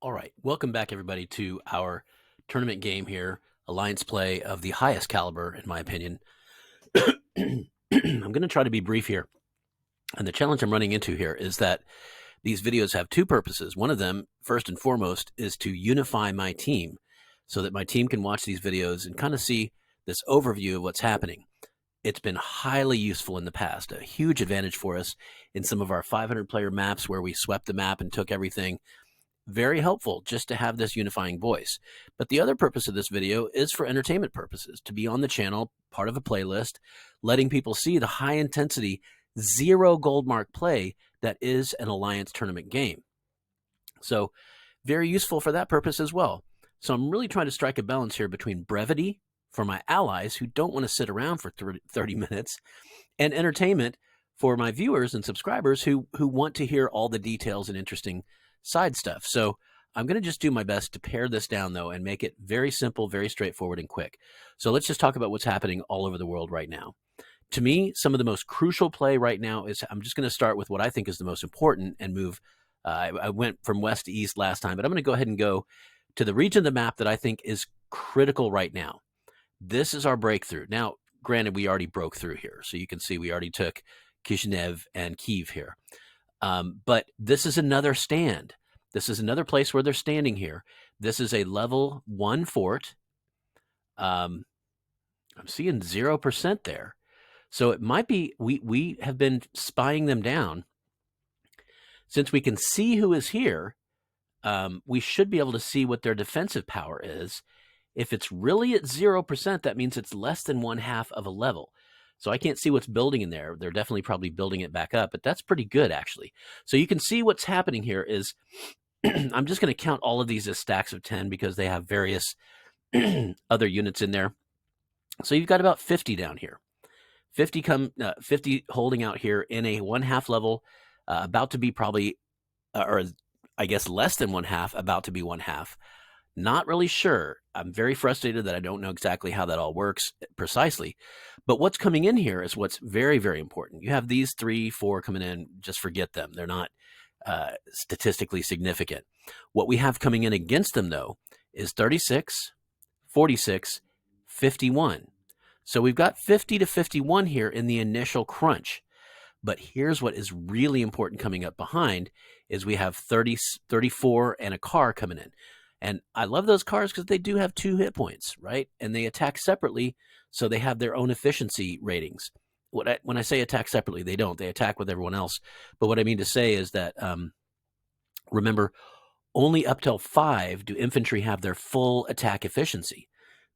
All right, welcome back everybody to our tournament game here, alliance play of the highest caliber, in my opinion. I'm going to try to be brief here. And the challenge I'm running into here is that these videos have two purposes. One of them, first and foremost, is to unify my team so that my team can watch these videos and kind of see this overview of what's happening. It's been highly useful in the past, a huge advantage for us in some of our 500 player maps where we swept the map and took everything. Very helpful just to have this unifying voice. But the other purpose of this video is for entertainment purposes, to be on the channel, part of a playlist, letting people see the high intensity, zero gold mark play that is an alliance tournament game. So very useful for that purpose as well. So I'm really trying to strike a balance here between brevity for my allies who don't want to sit around for 30 minutes and entertainment for my viewers and subscribers who want to hear all the details and interesting side stuff. So I'm going to just do my best to pare this down, though, and make it very simple, very straightforward, and quick. So let's just talk about what's happening all over the world right now. To me, some of the most crucial play right now is, I'm just going to start with what I think is the most important and move. I went from west to east last time, but I'm going to go ahead and go to the region of the map that I think is critical right now. This is our breakthrough. Now, granted, we already broke through here. So you can see we already took Kishinev and Kyiv here. But this is another stand. This is another place where they're standing here. This is a level 1 fort. I'm seeing 0% there. So it might be, we have been spying them down. Since we can see who is here, we should be able to see what their defensive power is. If it's really at 0%, that means it's less than 1/2 of a level. So I can't see what's building in there. They're definitely probably building it back up, but that's pretty good, actually. So you can see what's happening here is I'm just going to count all of these as stacks of 10 because they have various other units in there. So you've got about 50 down here. 50 holding out here in a 1/2 level, about to be probably, or I guess less than 1/2, about to be 1/2. Not really sure. I'm very frustrated that I don't know exactly how that all works precisely. But what's coming in here is what's very, very important. You have these 3, 4 coming in. Just forget them. They're not statistically significant. What we have coming in against them, though, is 36, 46, 51. So we've got 50 to 51 here in the initial crunch. But here's what is really important coming up behind is we have 30, 34 and a car coming in. And I love those cars because they do have 2 hit points, right? And they attack separately, so they have their own efficiency ratings. When I say attack separately, they don't. They attack with everyone else. But what I mean to say is that, remember, only up till 5 do infantry have their full attack efficiency.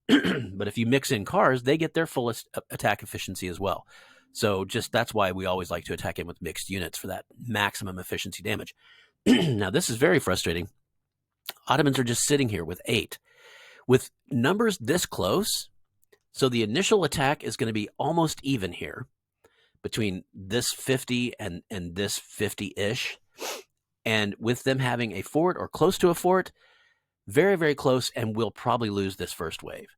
But if you mix in cars, they get their fullest attack efficiency as well. So that's why we always like to attack in with mixed units for that maximum efficiency damage. Now, this is very frustrating. Ottomans are just sitting here with 8. With numbers this close, so the initial attack is going to be almost even here between this 50 and this 50-ish. And with them having a fort or close to a fort, very, very close, and we'll probably lose this first wave.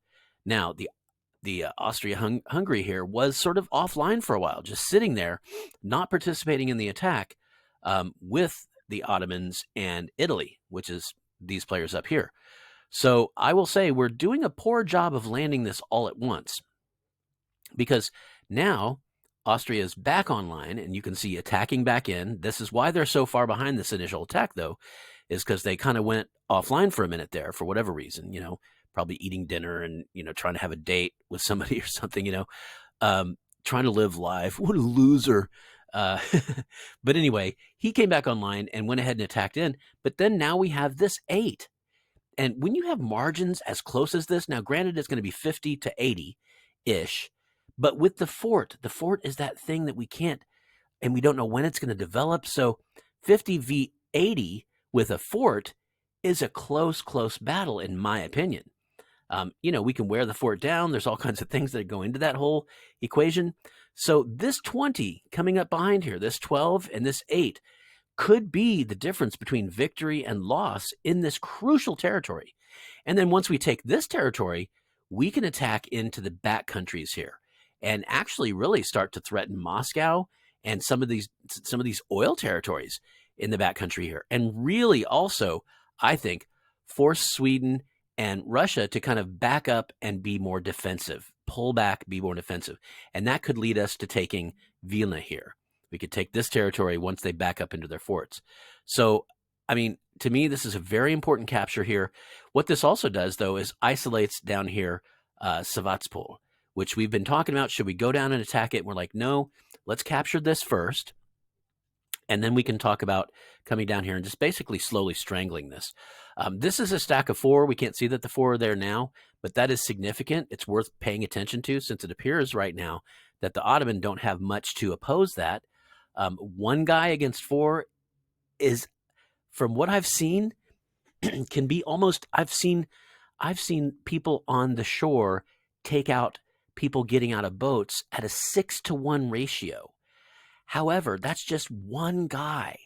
Now, the Austria-Hungary here was sort of offline for a while, just sitting there, not participating in the attack with the Ottomans and Italy, which is these players up here. So I will say we're doing a poor job of landing this all at once, because now Austria is back online and you can see attacking back in. This is why they're so far behind this initial attack, though, is because they kind of went offline for a minute there for whatever reason, probably eating dinner and, trying to have a date with somebody or something, trying to live life. What a loser. But anyway, he came back online and went ahead and attacked in. But then now we have this 8. And when you have margins as close as this, now granted it's going to be 50 to 80-ish, but with the fort is that thing that we can't, and we don't know when it's going to develop. So 50 v 80 with a fort is a close battle, in my opinion. We can wear the fort down. There's all kinds of things that go into that whole equation. So this 20 coming up behind here, this 12 and this 8, could be the difference between victory and loss in this crucial territory. And then once we take this territory, we can attack into the back countries here and actually really start to threaten Moscow and some of these oil territories in the back country here. And really also, I think, force Sweden and Russia to kind of back up and be more defensive, pull back, be more defensive. And that could lead us to taking Vilna here. We could take this territory once they back up into their forts. So, I mean, to me, this is a very important capture here. What this also does, though, is isolates down here Sevastopol, which we've been talking about. Should we go down and attack it? We're like, no, let's capture this first. And then we can talk about coming down here and just basically slowly strangling this. This is a stack of 4. We can't see that the 4 are there now, but that is significant. It's worth paying attention to, since it appears right now that the Ottoman don't have much to oppose that. 1 guy against 4 is, from what I've seen, can be almost, I've seen people on the shore take out people getting out of boats at a 6-to-1 ratio. However, that's just 1 guy.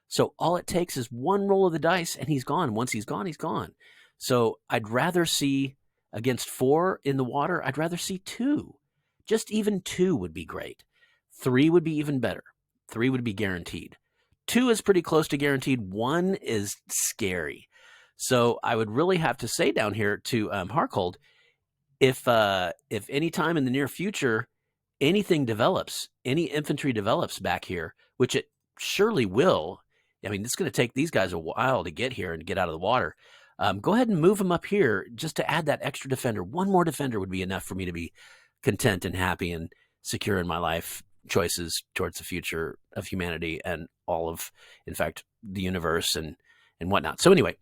So all it takes is 1 roll of the dice and he's gone. Once he's gone, he's gone. So I'd rather see, against 4 in the water, I'd rather see 2. Just even 2 would be great. 3 would be even better. 3 would be guaranteed. 2 is pretty close to guaranteed. 1 is scary. So I would really have to say down here to Harkold, if any time in the near future anything develops, any infantry develops back here, which it surely will. I mean, it's going to take these guys a while to get here and get out of the water. Go ahead and move them up here just to add that extra defender. 1 more defender would be enough for me to be content and happy and secure in my life choices towards the future of humanity and all of, in fact, the universe and whatnot. So anyway,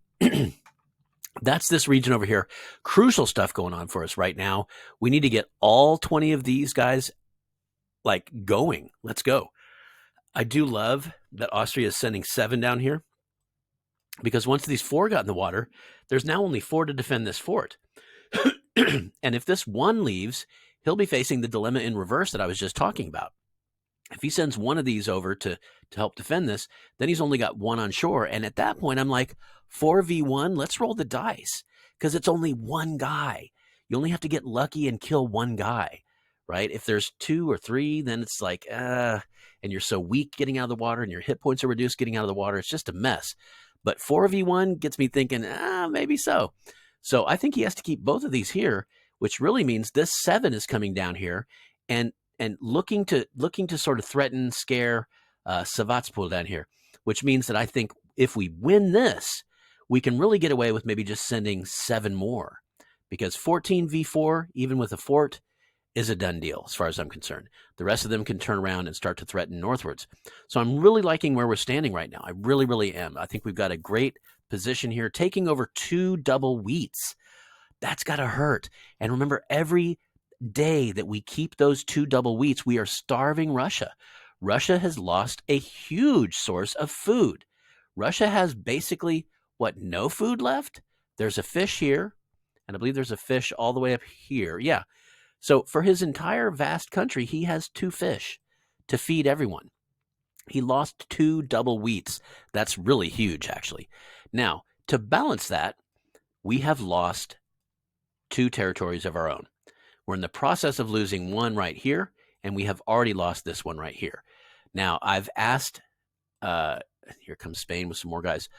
that's this region over here. Crucial stuff going on for us right now. We need to get all 20 of these guys like going. Let's go. I do love that Austria is sending 7 down here, because once these 4 got in the water, there's now only 4 to defend this fort. And if this 1 leaves, he'll be facing the dilemma in reverse that I was just talking about. If he sends 1 of these over to help defend this, then he's only got 1 on shore. And at that point, I'm like, 4v1, let's roll the dice, because it's only 1 guy. You only have to get lucky and kill 1 guy. Right? If there's 2 or 3, then it's like, and you're so weak getting out of the water and your hit points are reduced getting out of the water. It's just a mess. But 4v1 gets me thinking, maybe so. So I think he has to keep both of these here, which really means this 7 is coming down here and looking to sort of threaten, scare Sevastopol down here, which means that I think if we win this, we can really get away with maybe just sending 7 more, because 14v4, even with a fort, is a done deal as far as I'm concerned. The rest of them can turn around and start to threaten northwards. So I'm really liking where we're standing right now. I really, really am. I think we've got a great position here, taking over 2 double wheats. That's got to hurt. And remember, every day that we keep those 2 double wheats, we are starving Russia. Russia has lost a huge source of food. Russia has basically, no food left? There's a fish here, and I believe there's a fish all the way up here. Yeah. So for his entire vast country, he has 2 fish to feed everyone. He lost 2 double wheats. That's really huge, actually. Now, to balance that, we have lost 2 territories of our own. We're in the process of losing 1 right here, and we have already lost this one right here. Now, I've asked, here comes Spain with some more guys.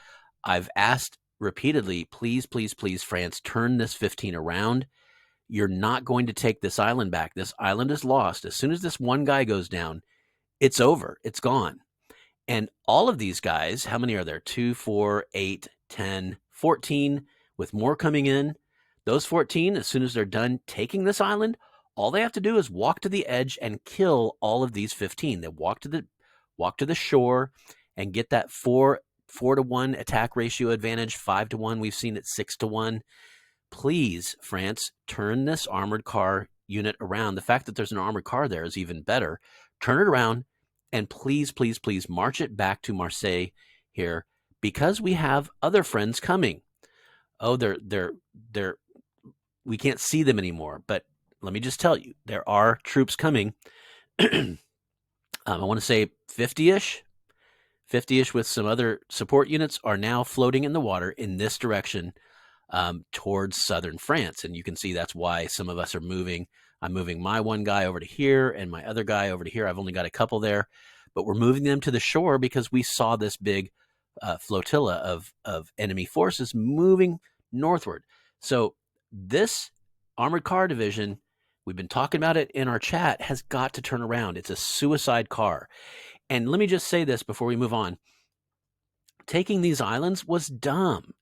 I've asked repeatedly, please, please, please, France, turn this 15 around. You're not going to take this island back. This island is lost. As soon as this 1 guy goes down, it's over. It's gone. And all of these guys, how many are there? 2, 4, 8, 10, 14, with more coming in. Those 14, as soon as they're done taking this island, all they have to do is walk to the edge and kill all of these 15. They walk to the shore and get that 4-to-1 attack ratio advantage, 5-to-1. We've seen it 6-to-1. Please, France, turn this armored car unit around. The fact that there's an armored car there is even better. Turn it around and please, please, please march it back to Marseille here, because we have other friends coming. Oh, they're we can't see them anymore, but let me just tell you, there are troops coming. I want to say 50-ish with some other support units are now floating in the water in this direction, towards southern France. And you can see that's why some of us are moving. I'm moving my 1 guy over to here and my other guy over to here. I've only got a couple there, but we're moving them to the shore because we saw this big flotilla of enemy forces moving northward. So this armored car division, we've been talking about it in our chat, has got to turn around. It's a suicide car. And let me just say this before we move on. Taking these islands was dumb.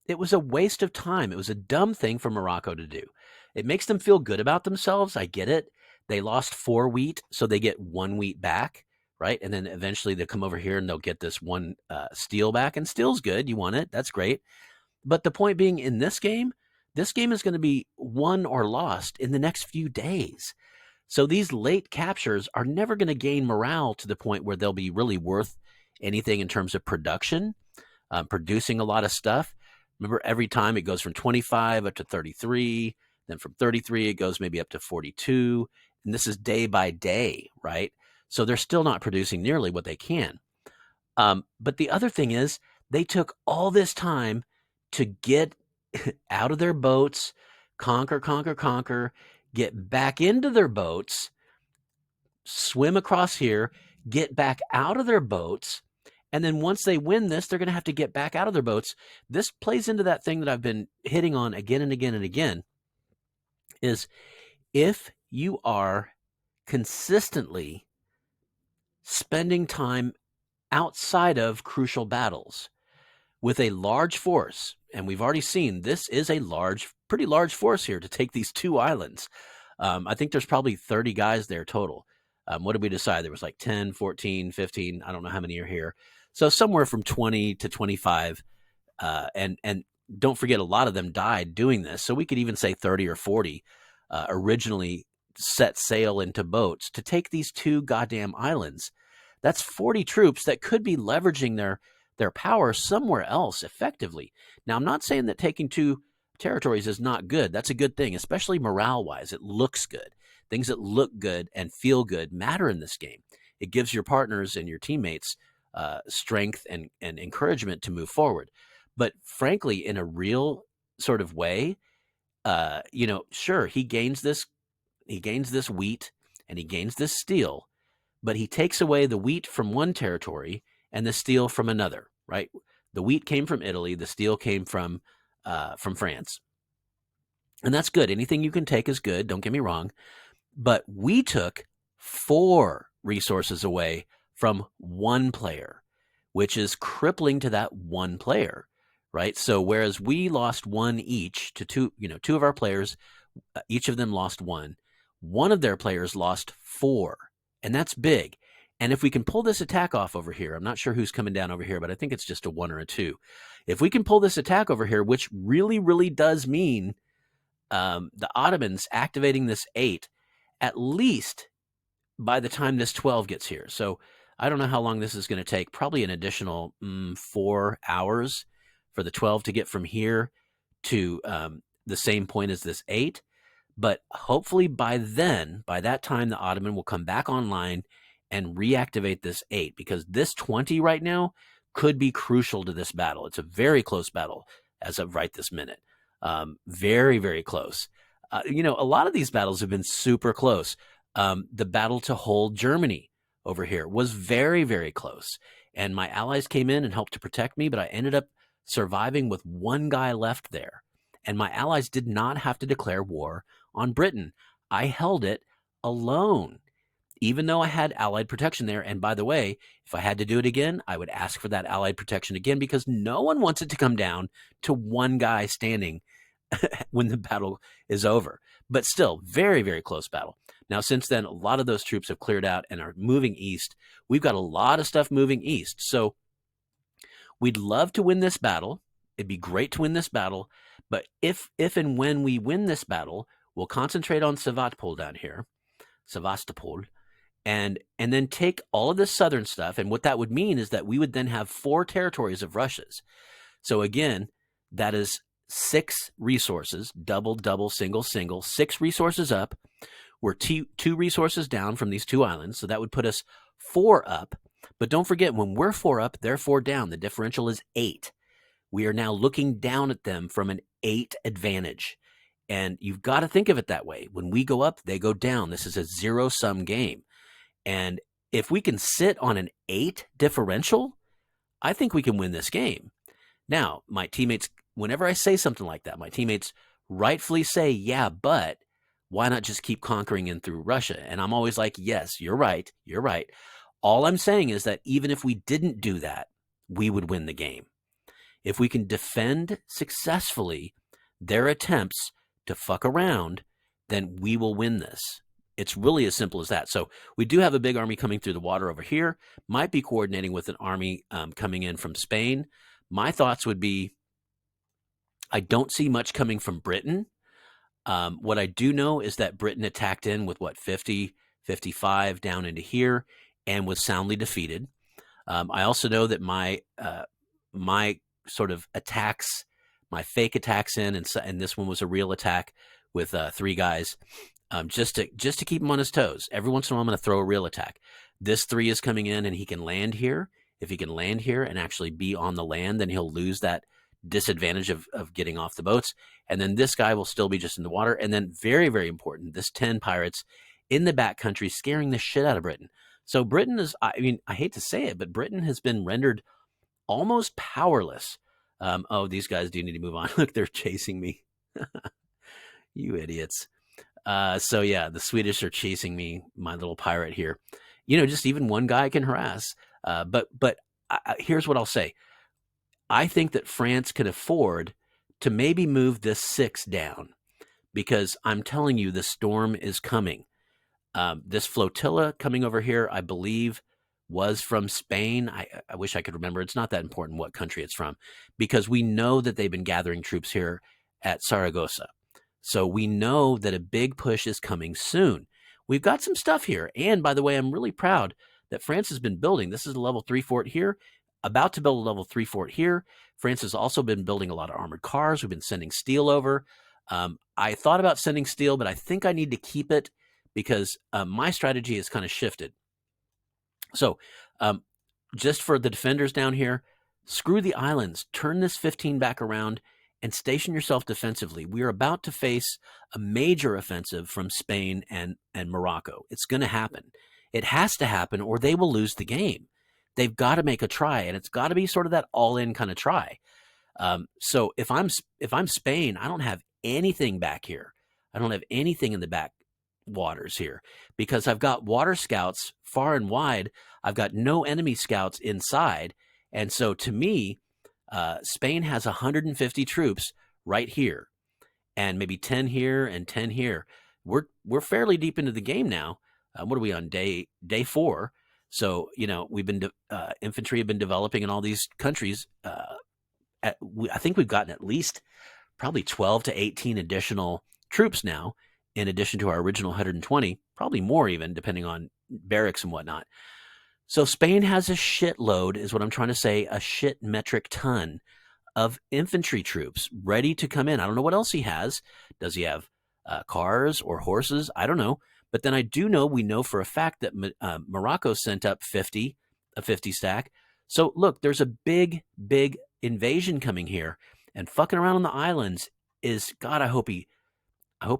It was a waste of time. It was a dumb thing for Morocco to do. It makes them feel good about themselves. I get it. They lost 4 wheat, so they get 1 wheat back, right? And then eventually they'll come over here and they'll get this 1 steel back. And steel's good. You want it. That's great. But the point being, in this game is going to be won or lost in the next few days. So these late captures are never going to gain morale to the point where they'll be really worth anything in terms of production, producing a lot of stuff. Remember, every time it goes from 25 up to 33, then from 33 it goes maybe up to 42, and this is day by day, right? So they're still not producing nearly what they can. But the other thing is, they took all this time to get out of their boats, conquer, get back into their boats, swim across here, get back out of their boats, and then once they win this, they're going to have to get back out of their boats. This plays into that thing that I've been hitting on again and again and again, is if you are consistently spending time outside of crucial battles with a large force, and we've already seen this is a pretty large force here to take these 2 islands. I think there's probably 30 guys there total. What did we decide? There was like 10, 14, 15. I don't know how many are here. So somewhere from 20 to 25. And don't forget, a lot of them died doing this. So we could even say 30 or 40 originally set sail into boats to take these 2 goddamn islands. That's 40 troops that could be leveraging their power somewhere else effectively. Now, I'm not saying that taking 2 territories is not good. That's a good thing, especially morale-wise. It looks good. Things that look good and feel good matter in this game. It gives your partners and your teammates strength and encouragement to move forward. But frankly, in a real sort of way, sure, he gains this wheat and he gains this steel, but he takes away the wheat from one territory and the steel from another, right? The wheat came from Italy, the steel came from France. And that's good. Anything you can take is good, don't get me wrong. But we took 4 resources away from 1 player, which is crippling to that 1 player, right? So whereas we lost 1 each to 2 of our players, each of them lost 1. One of their players lost 4, and that's big. And if we can pull this attack off over here, I'm not sure who's coming down over here, but I think it's just a 1 or a 2. If we can pull this attack over here, which really, really does mean the Ottomans activating this 8, at least by the time this 12 gets here. So I don't know how long this is going to take, probably an additional 4 hours for the 12 to get from here to the same point as this 8. But hopefully by that time, the Ottoman will come back online and reactivate this 8, because this 20 right now could be crucial to this battle. It's a very close battle as of right this minute. Very, very close. A lot of these battles have been super close. The battle to hold Germany over here was very, very close. And my allies came in and helped to protect me, but I ended up surviving with 1 guy left there. And my allies did not have to declare war on Britain. I held it alone, even though I had allied protection there. And by the way, if I had to do it again, I would ask for that allied protection again, because no one wants it to come down to 1 guy standing when the battle is over. But still, very, very close battle. Now, since then, a lot of those troops have cleared out and are moving east. We've got a lot of stuff moving east. So we'd love to win this battle. It'd be great to win this battle. But if and when we win this battle, we'll concentrate on Sevastopol down here, Sevastopol, and then take all of this southern stuff. And what that would mean is that we would then have 4 territories of Russia's. So again, that is 6 resources, double, single, 6 resources up. We're 2 resources down from these 2 islands, so that would put us 4 up. But don't forget, when we're 4 up, they're 4 down. The differential is 8. We are now looking down at them from an 8 advantage. And you've got to think of it that way. When we go up, they go down. This is a zero-sum game. And if we can sit on an 8 differential, I think we can win this game. Now, my teammates, whenever I say something like that, my teammates rightfully say, yeah, but why not just keep conquering in through Russia? And I'm always like, yes, you're right. You're right. All I'm saying is that even if we didn't do that, we would win the game. If we can defend successfully their attempts to fuck around, then we will win this. It's really as simple as that. So we do have a big army coming through the water over here. Might be coordinating with an army coming in from Spain. My thoughts would be, I don't see much coming from Britain. What I do know is that Britain attacked in with 50, 55 down into here and was soundly defeated. I also know that my sort of attacks, my fake attacks in, and this one was a real attack with 3 guys, just to keep him on his toes. Every once in a while, I'm going to throw a real attack. This 3 is coming in, and he can land here. If he can land here and actually be on the land, then he'll lose that disadvantage of getting off the boats. And then this guy will still be just in the water. And then very, very important, this 10 pirates in the back country scaring the shit out of Britain. So Britain is, I mean, I hate to say it, but Britain has been rendered almost powerless. Oh, these guys do need to move on. Look, they're chasing me. You idiots. So yeah, the Swedish are chasing me, my little pirate here. You know, just even one guy can harass. But here's what I'll say. I think that France can afford to maybe move this 6 down, because I'm telling you, the storm is coming. This flotilla coming over here, I believe, was from Spain. I wish I could remember. It's not that important what country it's from, because we know that they've been gathering troops here at Saragossa. So we know that a big push is coming soon. We've got some stuff here. And by the way, I'm really proud that France has been building. This is a level 3 fort here, about to build a level 3 fort here. France has also been building a lot of armored cars. We've been sending steel over. I thought about sending steel, but I think I need to keep it because my strategy has kind of shifted. So just for the defenders down here, screw the islands, turn this 15 back around and station yourself defensively. We are about to face a major offensive from Spain and Morocco. It's going to happen. It has to happen or they will lose the game. They've got to make a try, and it's got to be sort of that all-in kind of try. So if I'm Spain, I don't have anything back here. I don't have anything in the back waters here because I've got water scouts far and wide. I've got no enemy scouts inside. And so to me, Spain has 150 troops right here and maybe 10 here and 10 here. We're fairly deep into the game now. What are we on day 4? So, you know, we've been infantry have been developing in all these countries. I think we've gotten at least probably 12 to 18 additional troops now, in addition to our original 120, probably more even, depending on barracks and whatnot. So Spain has a shitload, is what I'm trying to say, a shit metric ton of infantry troops ready to come in. I don't know what else he has. Does he have cars or horses? I don't know. But then I do know, we know for a fact that Morocco sent up a 50 stack. So look, there's a big, big invasion coming here, and fucking around on the islands is, God, I hope he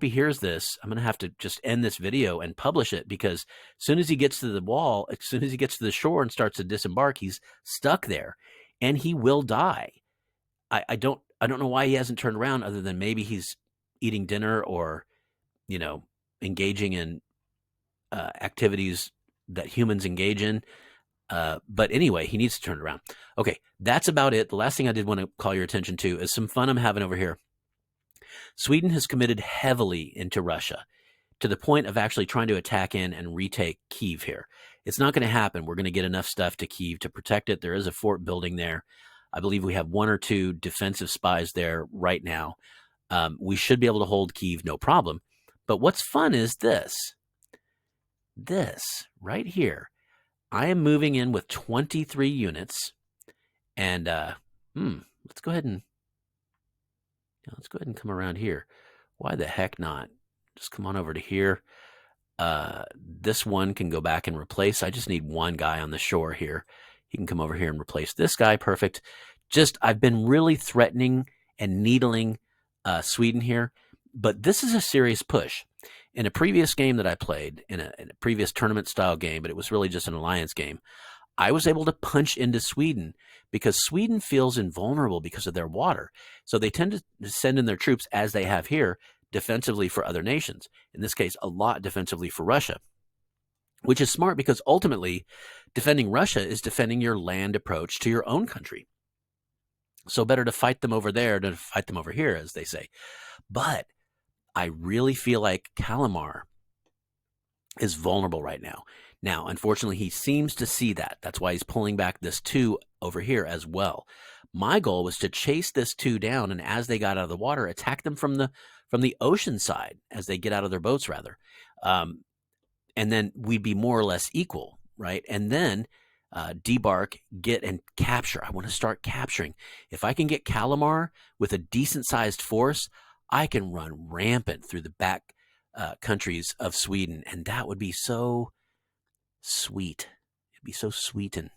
hears this. I'm going to have to just end this video and publish it, because as soon as he gets to the wall, as soon as he gets to the shore and starts to disembark, he's stuck there and he will die. I don't know why he hasn't turned around, other than maybe he's eating dinner or, you know, engaging in activities that humans engage in. But anyway, he needs to turn around. Okay, that's about it. The last thing I did want to call your attention to is some fun I'm having over here. Sweden has committed heavily into Russia to the point of actually trying to attack in and retake Kyiv here. It's not going to happen. We're going to get enough stuff to Kyiv to protect it. There is a fort building there. I believe we have 1 or 2 defensive spies there right now. We should be able to hold Kyiv, no problem. But what's fun is this. This right here. I am moving in with 23 units. And let's go ahead and come around here. Why the heck not? Just come on over to here. This one can go back and replace. I just need 1 guy on the shore here. He can come over here and replace this guy. Perfect. I've been really threatening and needling Sweden here, but this is a serious push. In a previous game that I played, in a previous tournament style game, but it was really just an alliance game, I was able to punch into Sweden because Sweden feels invulnerable because of their water. So they tend to send in their troops, as they have here, defensively for other nations. In this case, a lot defensively for Russia, which is smart because ultimately defending Russia is defending your land approach to your own country. So better to fight them over there than to fight them over here, as they say. But I really feel like Kalmar is vulnerable right now. Now, unfortunately, he seems to see that. That's why he's pulling back this 2 over here as well. My goal was to chase this 2 down, and as they got out of the water, attack them from the ocean side as they get out of their boats, rather. And then we'd be more or less equal, right? And then debark, get, and capture. I want to start capturing. If I can get Kalmar with a decent-sized force, I can run rampant through the back countries of Sweden, and that would be so sweet. It'd be so sweetened.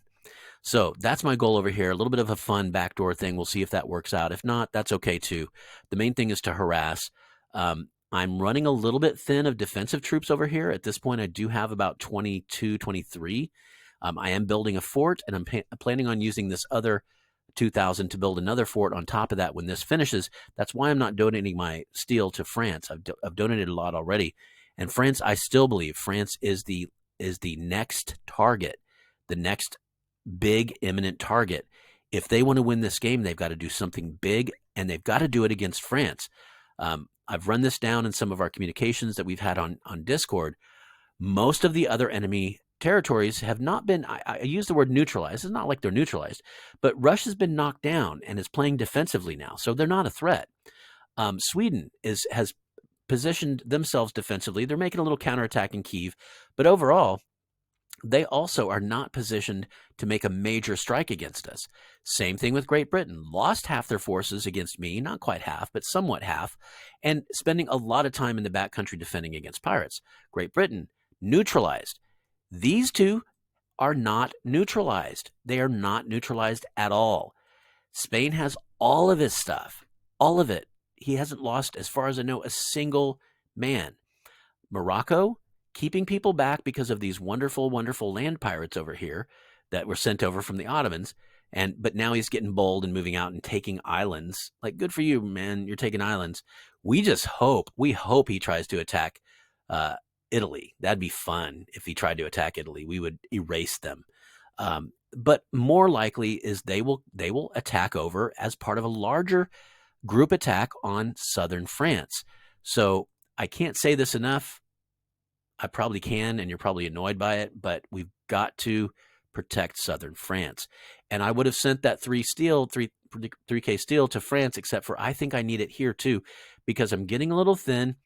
So that's my goal over here. A little bit of a fun backdoor thing. We'll see if that works out. If not, that's okay too. The main thing is to harass. I'm running a little bit thin of defensive troops over here. At this point, I do have about 22, 23. I am building a fort, and I'm planning on using this other 2,000 to build another fort on top of that when this finishes. That's why I'm not donating my steel to France. I've donated a lot already. And France, I still believe France is the next target, the next big imminent target. If they want to win this game, they've got to do something big, and they've got to do it against France. I've run this down in some of our communications that we've had on Discord. Most of the other enemy territories have not been, I use the word neutralized. It's not like they're neutralized, but Russia's been knocked down and is playing defensively now, so they're not a threat. Sweden has positioned themselves defensively. They're making a little counterattack in Kyiv, but overall, they also are not positioned to make a major strike against us. Same thing with Great Britain. Lost half their forces against me, not quite half, but somewhat half, and spending a lot of time in the backcountry defending against pirates. Great Britain, neutralized. These two are not neutralized. They are not neutralized at all. Spain has all of his stuff, all of it. He hasn't lost, as far as I know, a single man. Morocco, keeping people back because of these wonderful, wonderful land pirates over here that were sent over from the Ottomans. But now he's getting bold and moving out and taking islands. Like, good for you, man. You're taking islands. We hope he tries to attack Italy. That'd be fun if he tried to attack Italy. We would erase them. But more likely is they will attack over as part of a larger group attack on southern France. So I can't say this enough. I probably can, and you're probably annoyed by it, but we've got to protect southern France. And I would have sent that 3K steel to France, except for I think I need it here too, because I'm getting a little thin.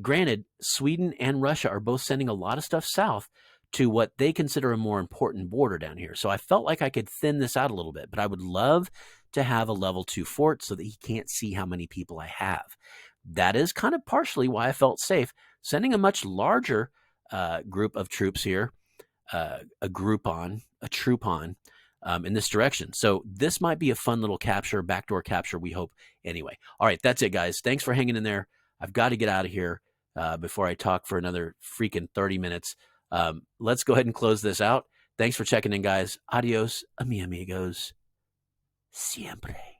Granted, Sweden and Russia are both sending a lot of stuff south to what they consider a more important border down here. So I felt like I could thin this out a little bit, but I would love to have a level 2 fort so that he can't see how many people I have. That is kind of partially why I felt safe sending a much larger group of troops here, a troop on, in this direction. So this might be a fun little capture, backdoor capture, we hope. Anyway, all right, that's it, guys. Thanks for hanging in there. I've got to get out of here before I talk for another freaking 30 minutes. Let's go ahead and close this out. Thanks for checking in, guys. Adios, amigos. Siempre.